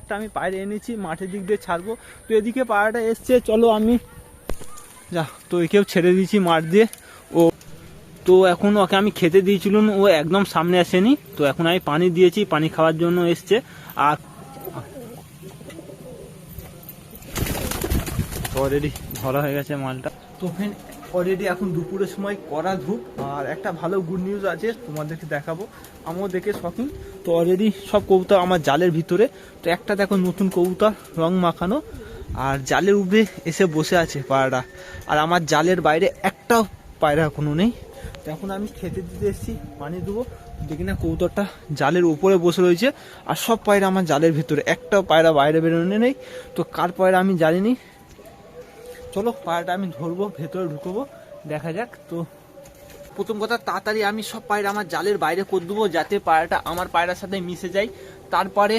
একটা আমি পায়রা এনেছি মাঠের দিক দিয়ে ছাড়বো। তো এদিকে পায়রাটা এসছে, চলো আমি যা তো একেও ছেড়ে দিয়েছি মাঠ দিয়ে। ও তো এখন ওকে আমি খেতে দিয়েছিলাম, ও একদম সামনে আসেনি। তো এখন আমি পানি দিয়েছি, পানি খাওয়ার জন্য এসছে। আর অলরেডি ধরা হয়ে গেছে মালটা। তো ফ্রেন্ড অলরেডি এখন দুপুরের সময় কড়া ধূপ। আর একটা ভালো গুড নিউজ আছে, তোমাদেরকে দেখাবো, আমিও দেখে শখিং। তো অলরেডি সব কবুতর আমার জালের ভিতরে। তো একটা দেখো নতুন কবুতর রং মাখানো, আর জালের উপরে এসে বসে আছে পায়রাটা। আর আমার জালের বাইরে একটাও পায়রা কোনো নেই। তো এখন আমি খেতে দিতে এসেছি, পানি দেবো। দেখি না কবুতরটা জালের উপরে বসে রয়েছে, আর সব পায়রা আমার জালের ভিতরে, একটাও পায়রা বাইরে বেরোনো নেই। তো কার পায়রা আমি জানিনি। চলো পায়রাটা আমি ধরবো, ভেতরে ঢুকবো, দেখা যাক। তো প্রথম কথা তাড়াতাড়ি আমি সব পায়রা আমার জালের বাইরে করে দেবো, যাতে পায়রাটা আমার পায়রার সাথে মিশে যায়। তারপরে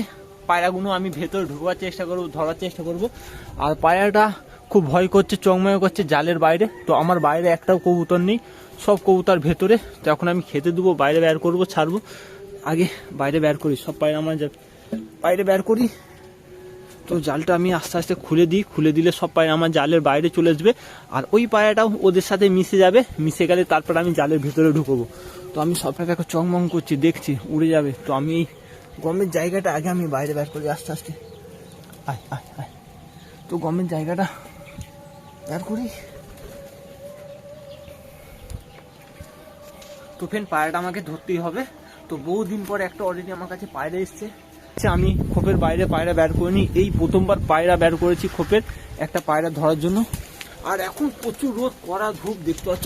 পায়রাগুলো আমি ভেতরে ঢুকবার চেষ্টা করবো, ধরার চেষ্টা করব। আর পায়রাটা খুব ভয় করছে, চংময় করছে জালের বাইরে। তো আমার বাইরে একটাও কবুতর নেই, সব কবুতর ভেতরে। তো এখন আমি খেতে দেবো, বাইরে বের করবো, ছাড়বো। আগে বাইরে বের করি, সব পায়রা আমার বাইরে বের করি। তো জালটা আমি আস্তে আস্তে খুলে দিই, খুলে দিলে সব পায়রা আমার জালের বাইরে চলে আসবে। আর ওই পায়রাটাও ওদের সাথে মিশে যাবে, মিশে গেলে তারপর আমি জালের ভিতরে ঢুকবো। তো আমি সবটা দেখো চংমং করছি, দেখছি উড়ে যাবে। তো আমি এই গমের জায়গাটা আগে আমি বাইরে বের করি আস্তে আস্তে। আয় আয় আয়, তো গমের জায়গাটা বের করি। তো ফেন পায়রাটা আমাকে ধরতেই হবে। তো বহুদিন পর একটা অলরেডি আমার কাছে পায়রা এসছে। আমি খোপের বাইরে পায়রা বের করিনি, এই প্রথমবার পায়রা বের করেছি খোপের একটা পায়রা ধরার জন্য। আর এখন প্রচুর রোদ, কড়া ধূপ, দেখতে পাচ্ছ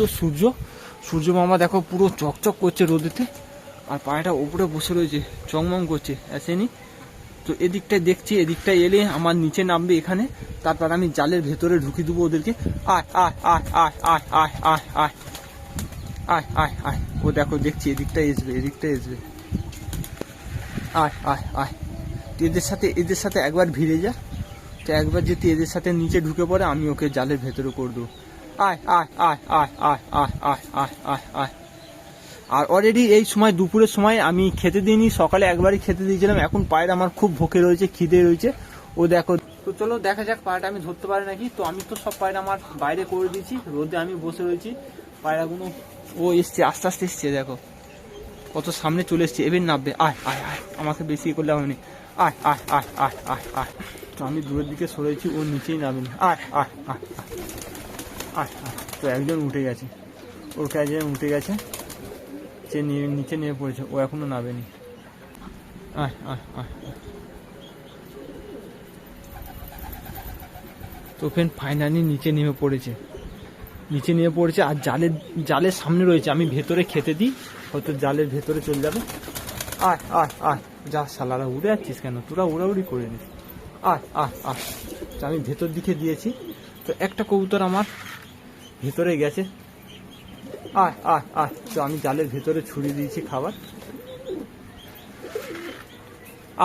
সূর্য মামা দেখো পুরো চকচক করছে রোদেতে। আর পায়রাটা উপরে বসে রয়েছে, চংমং করছে, আসেনি। তো এদিকটায় দেখছি, এদিকটায় এলে আমার নিচে নামবে এখানে, তারপর আমি জালের ভেতরে ঢুকিয়ে দেবো ওদেরকে। আয় আয় আয় আয় আয় আয় আয় আয় আয় আয় আয়, ও দেখো দেখছি এদিকটায় আসবে, এদিকটায় আসবে। আয় আয় আয়, এদের সাথে একবার ভিড়ে যা। তো একবার যদি এদের সাথে নিচে ঢুকে পড়ে, আমি ওকে জালের ভেতরে করে দেবো। আয় আয় আয় আয় আয় আয় আয় আয় আয় আয়। আর অলরেডি এই সময় দুপুরের সময় আমি খেতে দিইনি, সকালে একবারই খেতে দিয়েছিলাম। এখন পায়রা আমার খুব ভোকে রয়েছে, খিদে রয়েছে, ও দেখো। তো চলো দেখা যাক পায়রাটা আমি ধরতে পারি নাকি। তো আমি তো সব পায়রা আমার বাইরে করে দিয়েছি, রোদে আমি বসে রয়েছি। পায়রাগুলো ও এসছে, আস্তে আস্তে এসছে, দেখো কত সামনে চলে এসছে, এবার নামবে। আয় আয় আয়, আমাকে বেশি করলে হয়নি। আয় আয় আয় আয় আয় আয়। তো আমি দূরের দিকে সরেছি, ও নিচেই নামেনি। আয় আয় আয় আয় আয় আয়। তো একজন উঠে গেছে, ওর কাছে উঠে গেছে, সে নিচে নেমে পড়েছে, ও এখনো নামেনি। আয় আয় আয়। তো ফ্রেন্ড ফাইনালি নিচে নেমে পড়েছে, আর জালের সামনে রয়েছে। আমি ভেতরে খেতে দিই, হয়তো জালের ভেতরে চলে যাবে। আয় আয় আয়, যা শালারা উড়ে যাচ্ছিস কেন, তোরা উড়াউড়ি করে নিস। আয় আয় আয়। তো আমি ভেতর দিকে দিয়েছি। তো একটা কবুতর আমার ভেতরে গেছে। আয় আয় আয়। তো আমি জালের ভেতরে ছুড়ে দিয়েছি খাবার।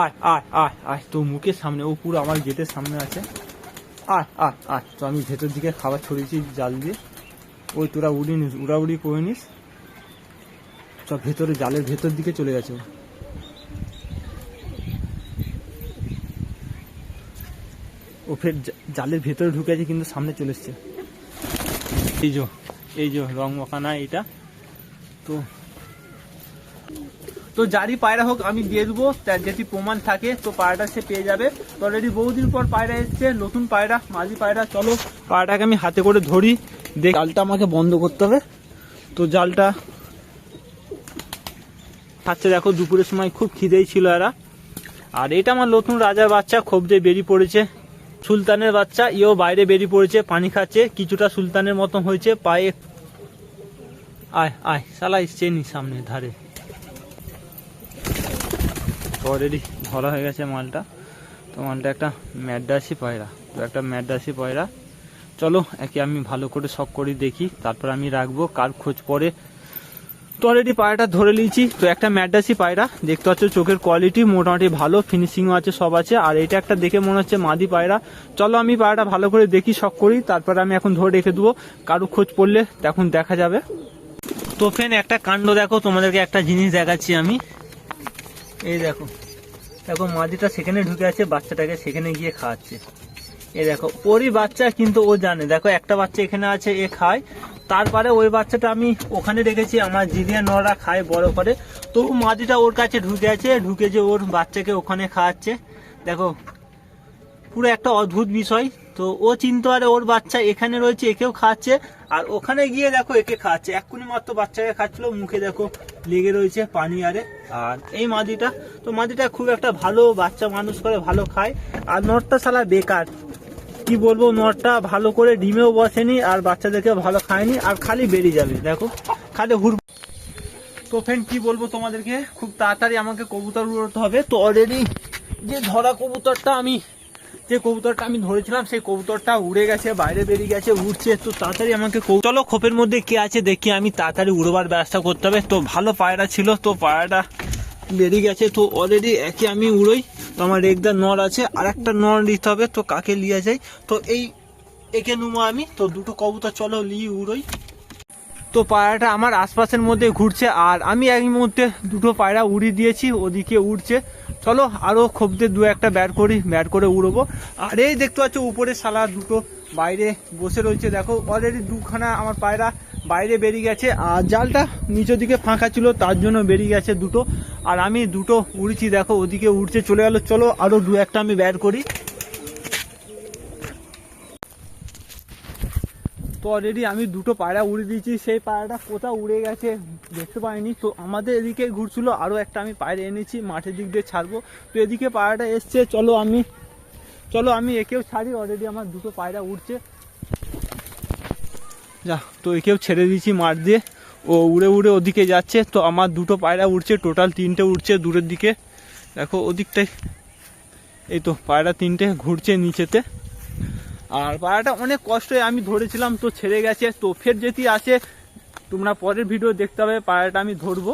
আয় আয় আয় আয়। তো মুখের সামনে, ও পুরো আমার গেটের সামনে আছে। আয় আয় আয়। তো আমি ভেতর দিকে খাবার ছড়িয়েছি জাল দিয়ে। ওই তোরা উড়ি নিস, উড়াউড়ি করে নিস। সব ভেতরে, জালের ভেতর দিকে চলে গেছে। ও ফের জালের ভেতরে ঢুকে আছে, কিন্তু সামনে চলে এসছে। এই যে রং মাখানা এটা। তো যারই পায়রা হোক আমি দিয়ে দেবো, তার যদি প্রমাণ থাকে তো পায়রাটা সে পেয়ে যাবে। তো অলরেডি বহুদিন পর পায়রা এসছে, নতুন পায়রা, মাঝি পায়রা। চলো পায়রাটাকে আমি হাতে করে ধরি, দেখ। জালটা আমাকে বন্ধ করতে হবে। তো জালটা খাচ্ছে, দেখো দুপুরের সময় খুব খিদেই ছিল এরা। আর এটা আমার নতুন রাজার বাচ্চা, খোপ দিয়ে বেরিয়ে পড়েছে, সুলতানের বাচ্চা। ইও বাইরে বেরিয়ে পড়েছে, পানি খাচ্ছে, কিছুটা সুলতানের মতো হয়েছে পায়ে। আয় আয়, শালা এসছে নি সামনে ধারে। অলরেডি ধরা হয়ে গেছে মালটা। তো মালটা একটা ম্যাড্রাসি পায়রা। চলো একে আমি ভালো করে শখ করে দেখি, তারপর আমি রাখবো, কার খোঁজ পড়ে। তো অলরেডি পায়রাটা ধরে নিয়েছি। তো একটা ম্যাড্রাসি পায়রা, দেখতে পাচ্ছ চোখের কোয়ালিটি মোটামুটি ভালো, ফিনিশিংও আছে, সব আছে। আর এটা একটা দেখে মনে হচ্ছে মাদি পায়রা। চলো আমি পায়রাটা ভালো করে দেখি, শখ করি, তারপর আমি এখন ধরে রেখে দেবো। কারো খোঁজ পড়লে তখন দেখা যাবে। তো ফ্রেন্ড একটা কাণ্ড দেখো, তোমাদেরকে একটা জিনিস দেখাচ্ছি আমি। এই দেখো, দেখো মাদিটা সেখানে ঢুকে আছে, বাচ্চাটাকে সেখানে গিয়ে খাওয়াচ্ছে। এ দেখো ওরই বাচ্চা, কিন্তু ও জানে। দেখো একটা বাচ্চা এখানে আছে, এ খায়। তারপরে ওই বাচ্চাটা আমি ওখানে রেখেছি, আমার জিরিয়া নররা খায় বড় করে। তো মাদিটা ওর কাছে ঢুকে আছে, ঢুকে যে ওর বাচ্চাকে ওখানে খাওয়াচ্ছে। দেখো পুরো একটা অদ্ভুত বিষয়। তো ও চিনতে পারে ওর বাচ্চা এখানে রয়েছে, একেও খাচ্ছে, আর ওখানে গিয়ে দেখো একে খাচ্ছে। এক্ষুনি মাত্র বাচ্চাকে খাচ্ছিল, মুখে দেখো লেগে রয়েছে পানি আরে। আর এই মাদিটা, তো মাদিটা খুব একটা ভালো বাচ্চা মানুষ করে, ভালো খায়। আর নটটা শালা বেকার, কি বলবো, নটটা ভালো করে ডিমেও বসেনি, আর বাচ্চাদেরকে ভালো খায়নি, আর খালি বেরিয়ে যাবে। দেখো খালি হুড়। তো ফ্রেন্ড কি বলবো তোমাদেরকে, খুব তাড়াতাড়ি আমাকে কবুতর উড়াতে হবে। তো অলরেডি যে ধরা কবুতরটা আমি ধরেছিলাম, সেই কবুতরটা উড়ে গেছে, বাইরে বেরিয়ে গেছে, উড়ছে। তো তাড়াতাড়ি আমাকে চলো খোপের মধ্যে কে আছে দেখি, আমি তাড়াতাড়ি উড়বার ব্যবস্থা করতে হবে। তো ভালো পায়রা ছিল, তো পায়রাটা বেরিয়ে গেছে। তো অলরেডি একে আমি উড়োই। তো আমার রেগদার নর আছে, আর একটা নর নিতে হবে। তো কাকে লিয়ে যাই, তো একে নুমো আমি। তো দুটো কবুতর চলো লিয়ে উড়োই। তো পায়রাটা আমার আশপাশের মধ্যে ঘুরছে, আর আমি এক মুহূর্তে দুটো পায়রা উড়িয়ে দিয়েছি, ওদিকে উড়ছে। চলো আরো খোপদের দু একটা ব্যাট করে উড়বো। আর এই দেখতে পাচ্ছ উপরে শালা দুটো বাইরে বসে রয়েছে। দেখো অলরেডি দুখানা আমার পায়রা বাইরে বেরিয়ে গেছে, আর জালটা নিচের দিকে ফাঁকা ছিল, তার জন্য বেরিয়ে গেছে দুটো। আর আমি দুটো উড়ছি, দেখো ওদিকে উড়ছে চলে গেল। চলো আরো দু একটা আমি ব্যাট করি। তো অলরেডি আমি দুটো পায়রা উড়ে দিয়েছি, সেই পায়রাটা কোথাও উড়ে গেছে দেখতে পাইনি। তো আমাদের এদিকে ঘুরছিল, আরও একটা আমি পায়রা এনেছি, মাঠের দিক দিয়ে ছাড়বো। তো এদিকে পায়রাটা এসছে, চলো আমি একেও ছাড়ি। অলরেডি আমার দুটো পায়রা উড়ছে, যা। তো একেও ছেড়ে দিয়েছি মাঠ দিয়ে, ও উড়ে উড়ে ওদিকে যাচ্ছে। তো আমার দুটো পায়রা উড়ছে, টোটাল তিনটে উড়ছে দূরের দিকে। দেখো ওদিকটাই, এই তো পায়রা তিনটে ঘুরছে নিচেতে। আর পায়রাটা অনেক কষ্টে আমি ধরেছিলাম, তো ছেড়ে গেছে। তো ফের যেটি আছে তোমরা পরের ভিডিও দেখতে হবে, পায়রাটা আমি ধরবো।